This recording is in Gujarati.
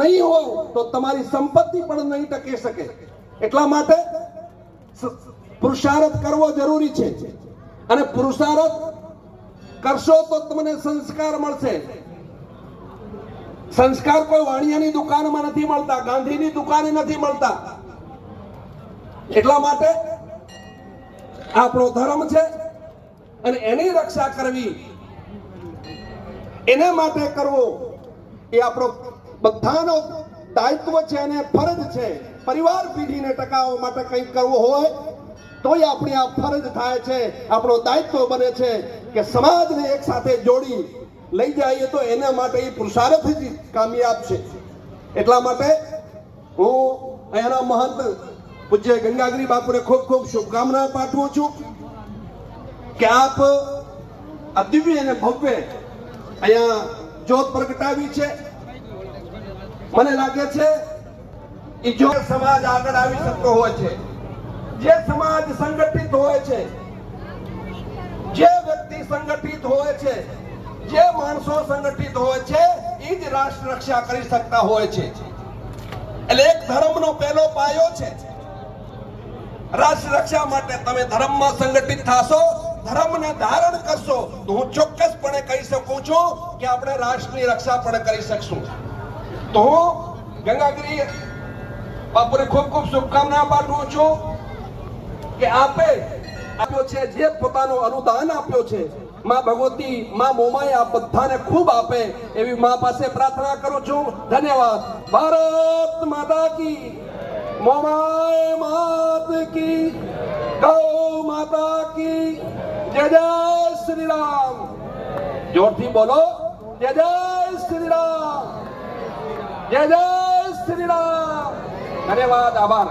નહીં હોય તો તમારી સંપત્તિ પણ નહીં ટકી શકે. એટલા માટે પુરુષાર્થ કરવો જરૂરી છે અને પુરુષાર્થ કરશો તો તમને સંસ્કાર મળશે. સંસ્કાર કોઈ વાણિયાની દુકાનમાં નથી મળતા, ગાંધીની દુકાને નથી મળતા. એટલા માટે આપણો ધર્મ છે અને એની રક્ષા કરવી, એના માટે કરવો એ આપણો બધાનો દાયિત્વ છે અને ફરજ છે. પરિવાર પેઢીને ટકાવવા માટે કંઈક કરવું હોય તોય આપણી આ ફરજ થાય છે, આપણો દાયિત્વ બને છે કે સમાજને એક સાથે જોડી લઈ જઈએ તો એના માટે એ પુરુષાર્થ જ કામયાબ છે. એટલા માટે હું અહીંયાના મહંત પૂજ્ય ગંગાગીરી બાપુને ખૂબ ખૂબ શુભકામના પાઠવું છું કે આપ આ દિવ્ય અને ભવ્ય અહીંયા જ્યોત પ્રગટાવી છે. મને લાગે છે એ જો સમાજ આગળ આવી શકતો હોય છે, જે સમાજ સંગઠિત હોય છે, જે વ્યક્તિ સંગઠિત હોય છે, જે માણસો સંગઠિત હોય છે એ જ રાષ્ટ્ર રક્ષા કરી શકતા હોય છે. એટલે એક ધર્મનો પહેલો પાયો છે. રાષ્ટ્ર રક્ષા માટે તમે ધર્મમાં સંગઠિત થશો, ધર્મને ધારણ કરશો તો હું ચોક્કસપણે કહી શકું છું કે આપણે રાષ્ટ્રની રક્ષા પણ કરી શકશું. તો હું ગંગાગીરી બાપુને ખૂબ ખૂબ શુભકામના પાઠવું છું કે આપે આપ્યો છે, જે પોતાનું અનુદાન આપ્યો છે, માં ભગવતી, માં મોમાએ આ બધાને ખૂબ આપે એવી માં પાસે પ્રાર્થના કરું છું. ધન્યવાદ. ભારત માતા કી, મોમાએ માત કી, ગૌ માતા કી જય. જય શ્રી રામ. જોરથી બોલો, જય જય શ્રી રામ, જય જય શ્રી રામ. ધન્યવાદ. આભાર.